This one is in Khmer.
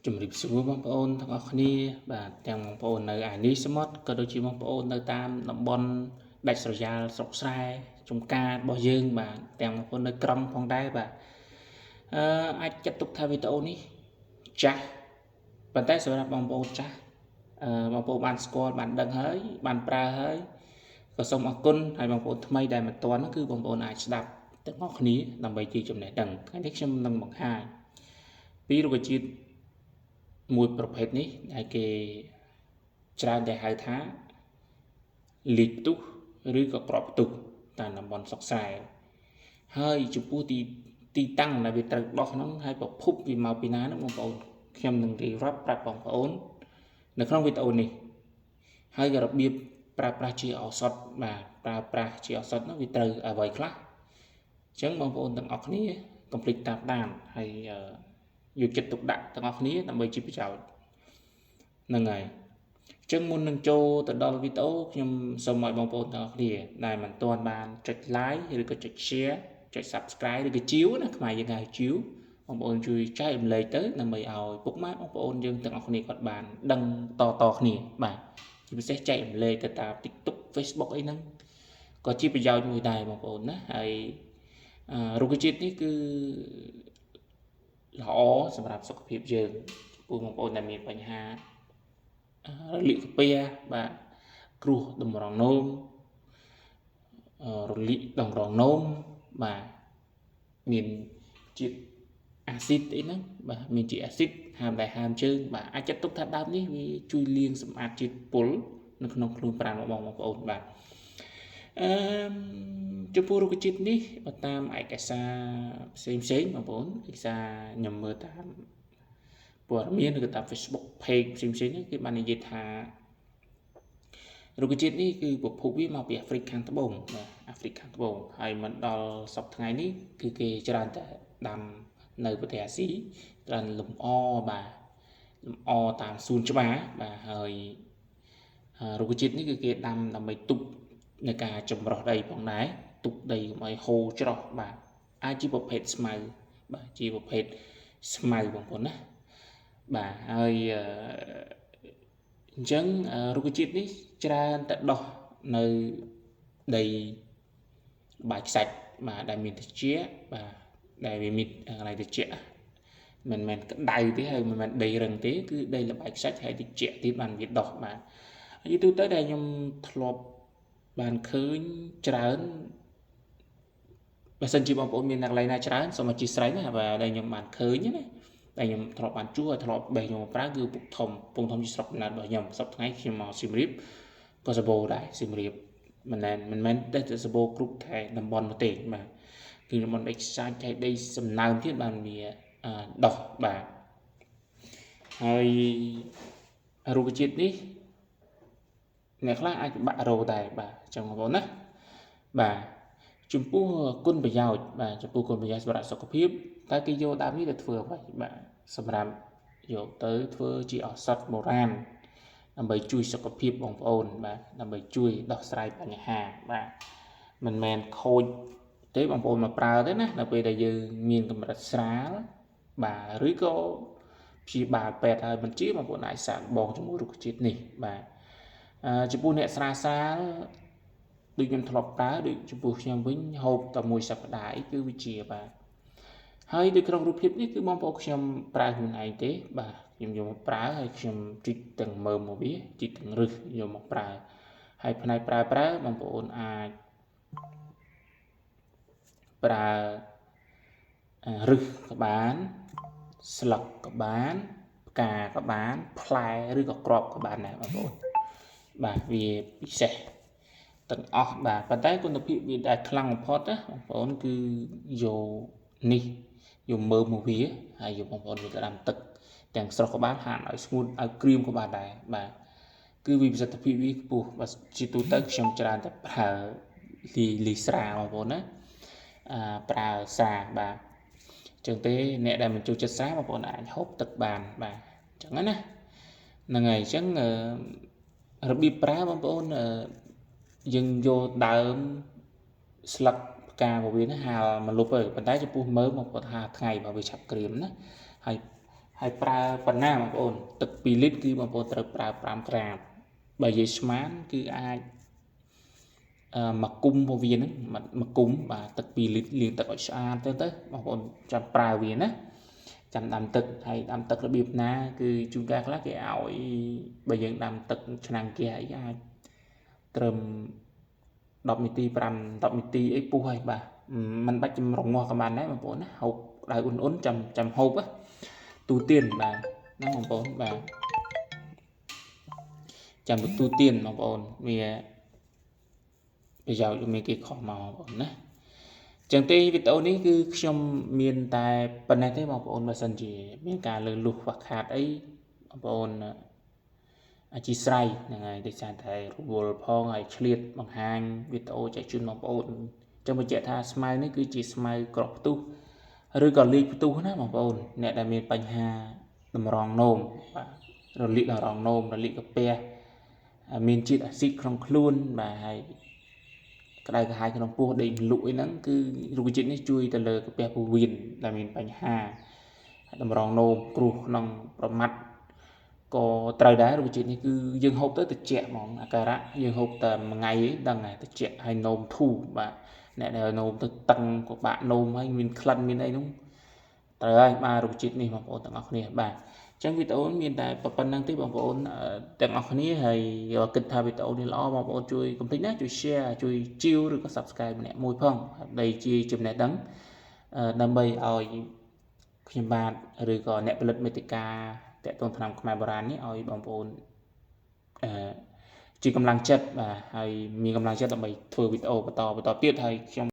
ជំរាបសួរបងប្អូនទាំងអស់គ្នាបាទទាំងបងប្អូននៅឯនេះសមុទ្រក៏ដូចជាបងប្អូននៅតាមតំបន់ដាច់ស្រយាលស្រុកស្រែចំការរបស់យើងបាទទាំងបងប្អូននៅក្រុងផងដែរបាទអាចចាត់ទុកថាវីដេអូនេះចាស់ប៉ុន្តែសម្រាប់បងប្អូនចាស់បងប្អូនបានស្គាល់បានដឹងហើយបានប្រើហើយក៏សូមអរគុណហើយបងប្អូនថ្មីដែលមិនទាន់គឺបងប្អូនអាចស្ដាប់ទាំងអស់គ្នាដើម្បីជាចំណេះដឹងថ្ងៃនេះខ្ញុំនឹងបង្ហាញពីរុក្ខជាតិមួយប្រភេទនេះដែលគេច្រើនតែហៅថាលីកផ្ទុះឬក៏ក្របផ្ទុះតាមតំបន់ស្រុកស្រែហើយចំពោះទីតាំងដែលវាត្រូវដោះហ្នឹងហើយប្រភពវាមកពីណាហ្នឹងបងប្អូនខ្ញុំនឹងរៀបរាប់ប្រាប់បងប្អូននៅក្នុងវីដេអូនេះហើយក៏របៀបប្រើប្រាស់ជាឱសថបាទប្រើប្រាស់ជាឱសថហ្នឹងវាត្រូវអ្វីខ្លះអញ្ចឹងបងប្អូនទាំងអស់គ្នាកុំភ្លេចតាមដានហើយយកចិត្តទុកដាក់ទាំងអស់គ្នាដើម្បីជាប្រយោជន៍ហ្នឹងហើយអញ្ចឹងមុននឹងចូលទៅដល់វីដេអូខ្ញុំសូមឲ្យបងប្អូនទាំងអស់គ្នាដែលមិនទាន់បានចុច like ឬក៏ចុច share ចុច subscribe ឬក៏ជីវណាខ្មែរយើងហៅជីវបងប្អូនជួយចែករំលែកទៅដើម្បីឲ្យពុកម៉ែបងប្អូនយើងទាំងអស់គ្នាគាត់បានដឹងតគ្នាបាទជាពិសេសចែករំលែកទៅតាម TikTok Facebook អីហ្នឹងក៏ជាប្រយោជន៍មួយដែរបងប្អូនណាហើយរុក្ខជាតិនេះគឺល្អសម្រាប់សុខភាពយើងពួកបងប្អូនដែលមានបញ្ហារលាកកាពះបាទគ្រោះតម្រងនោមរលាកតម្រងនោមបាទមានជាតិអាស៊ីតអីហ្នឹងបាទមានជាតិអាស៊ីតហាមដែរហាមជើងបាទអាចចាត់ទុកថាដើមនេះវាជួយលាងសម្អាតជាតិពុលនៅក្នុងខ្លួនប្រាណរបស់បងប្អូនបាទចំពោះរុក្ខជាតិនេះបើតាមឯកសារផ្សេងបងប្អូនឯកសារខ្ញុំមើលតាមព័ត៌មានឬក៏តាម Facebook page ផ្សេងៗគេបាននិយាយថារុក្ខជាតិនេះគឺប្រភពវាមកពីអាហ្វ្រិកខាងត្បូងបាទអាហ្វ្រិកខាងត្បូងហើយមិនដល់សប្តាហ៍ថ្ងៃនេះគឺគេច្រើនតែដាំនៅប្រទេសអាស៊ីច្រើនលំអបាទលំអតាមសួនច្បារបាទហើយរុក្ខជាតិនេះគឺគេដាំដើម្បីទប់ในការចម្រោះដីផងដែរទប់ដីកុំឲ្យហូរច្រោះបាទអាចជាប្រភេទស្មៅបាទជាប្រភេទស្មៅបងប្អូនណាបាទហើយអញ្ចឹងរុក្ខជាតិនេះច្រើនតែដោះនៅដីបាយខ្សាច់បាទដែលមានត្រជាក់បាទដែលវាមានកន្លែងត្រជាក់មិនមែនក្តៅទេហើយមិនមែនដីរឹងទេគឺដីល្បាយខ្សាច់ហើយត្រជាក់ទៀតបានវាដោះបាទហើយទូទៅដែលខ្ញុំធ្លាប់បានឃើញច្រើនបើសិនជាបងប្អូនមានអ្នកកន្លែងណាច្រើនសូមអធិស្ឋានណាបាទដែលខ្ញុំបានឃើញណាតែខ្ញុំធ្លាប់បានជួធ្លាប់បេះខ្ញុំប្រើគឺពុកធំជាស្រុកកំណើតរបស់ខ្ញុំសប្តាហ៍ថ្ងៃខ្ញុំមកសៀមរាបក៏សបោដែរសៀមរាបមិនមែនតែសបោគ្រប់ខែតំបន់នោះទេបាទគឺតំបន់ដីខ្សាច់ហើយដីសំណើមទៀតបានវាដោះបាទហើយរុក្ខជាតិនេះអ្នកខ្លះអាចបាក់រោដែរបាទអញ្ចឹងបងប្អូនណាបាទចំពោះគុណប្រយោជន៍បាទចំពោះគុណប្រយោជន៍សម្រាប់សុខភាពតើគេយកដើមនេះទៅធ្វើអ្វីបាទសម្រាប់យកទៅធ្វើជាឱសថបុរាណដើម្បីជួយសុខភាពបងប្អូនបាទដើម្បីជួយដោះស្រាយបញ្ហាបាទមិនមែនខូចទេបងប្អូនមកប្រើទេណាដល់ពេលដែលយើងមានកម្រិតស្រាលបាទឬក៏ព្យាបាលពេទ្យហើយមិនជាបងប្អូនអាចសាកល្បងជាមួយរុក្ខជាតិនេះបាទចំពោះអ្នកស្រាលដូចខ្ញុំធ្លាប់ប្រើដូចចំពោះខ្ញុំវិញហូបតែមួយសប្តាហ៍គឺវាជាបាទហើយនៅក្នុងរូបភាពនេះគឺបងប្អូនខ្ញុំប្រើខ្លួនឯងទេបាទខ្ញុំយកមកប្រើហើយខ្ញុំជីកទាំងមើមមកវាជីកទាំងរឹសយកមកប្រើហើយផ្នែកប្រើបងប្អូនអាចប្រើរឹសក៏បានស្លឹកក៏បានផ្កាក៏បានផ្លែឬក៏គ្រាប់ក៏បានដែរបងប្អូនបាទវាពិសេសទាំងអស់បាទប៉ុន្តែគុណភាពវាដែលខ្លាំងបំផុតណាបងប្អូនគឺយកនេះយកមើមមកវាហើយយកបងប្អូនវាទៅដាំទឹកទាំងស្រស់ក៏បានហាន់ឲ្យស្ងួតឲ្យក្រៀមក៏បានដែរបាទគឺវាប្រសិទ្ធភាពវាខ្ពស់បាទជាទូទៅខ្ញុំច្រើនតែប្រើលីស្រាបងប្អូនណាប្រើស្រាបាទអញ្ចឹងទេអ្នកដែលមិនចូលចិត្តស្រាបងប្អូនអាចហូបទឹកបានបាទអញ្ចឹងណាហ្នឹងហើយអញ្ចឹងរបៀបប្រើបងប្អូនយើងយកដើមស្លឹកផ្ការបស់វាណាហាលមកលុបទៅប៉ុន្តែចំពោះមើមបងប្អូនហាលថ្ងៃបើវាឆាប់ក្រៀមណាហើយ ហើយប្រើប៉ុណ្ណាបងប្អូនទឹក2លីត្រគឺបងប្អូនត្រូវប្រើ5ក្រាមបើនិយាយស្មានគឺអាចមកគុំរបស់វាហ្នឹងមកគុំបាទទឹក2លីត្រលាងទឹកឲ្យស្អាតទៅបងប្អូនចាំប្រើវាណាចាំដាំទឹកហើយដាំទឹករបៀបណាគឺជួនកាលខ្លះគេឲ្យបើយើងដាំទឹកឆ្នាំងហ្គាសអីអាចត្រឹម10នាទី5 10នាទីអីពុះហើយបាទมันបាច់ចម្រងងាស់ក៏បានដែរបងប្អូនណាហូបដៅអ៊ុនៗចាំហូបទូទៀនបាទណាបងប្អូនបាទចាំទូទៀនបងប្អូនវាប្រយោជន៍មានគេខុសមកបងប្អូនណាចឹងទេវីដេអូនេះគឺខ្ញុំមានតែប៉ុណ្ណេះទេបងប្អូនបើសិនជាមានការលើលុះខ្វះខាតអីបងប្អូនអធិស្ឋានហ្នឹងហើយដូចតែរវល់ផងហើយឆ្លៀតបង្ហាញវីដេអូចែកជូនបងប្អូនចឹងបញ្ជាក់ថាស្មៅនេះគឺជាស្មៅក្រក់ផ្ទុះឬក៏លេខផ្ទុះណាបងប្អូនអ្នកដែលមានបញ្ហាតម្រងនោមបាទរលាកតម្រងនោមរលាកកាពះមានជាតិអាស៊ីតក្នុងខ្លួនបាទហើយក្តៅក្រហាយក្នុងពោះដេកលក់អីហ្នឹងគឺរុក្ខជាតិនេះជួយទៅលើកាពះពោះវៀនដែលមានបញ្ហាតម្រងនោមគ្រោះក្នុងប្រមាត់ក៏ត្រូវដែររុក្ខជាតិនេះគឺយើងហូបទៅត្រជាក់ហ្មងអាការៈយើងហូបតែមួយថ្ងៃឯងដឹងហើយត្រជាក់ហើយនោមធូរបាទអ្នកដែលនោមទៅតឹងក៏បាក់នោមហើយមានក្លិនមានអីនោះត្រូវហើយបាទរុក្ខជាតិនេះបងប្អូនទាំងអស់គ្នាបាទចឹងវីដេអូមានតែប៉ុណ្្នឹងទេបងប្អូនទាំងអស់គ្នាហើយគិតថាវីដេអូនេះល្អបងប្អូនជួយកុំភ្លេចណាជួយ share ជួយជីវឬក៏ subscribe ម្នាក់មួយផងដើម្បីជាចំណេះដឹងដើម្បីឲ្យខ្ញុំបាទឬក៏អ្នកផលិតមេតិកាតេតងថ្នាំខ្មែរបុរាណនេះឲ្យបងប្អូនជាកម្លាំងចិត្តបាទហើយមានកម្លាំងចិត្តដើម្បីធ្វើវីដេអូបន្តទៀតហើយខ្ញុំ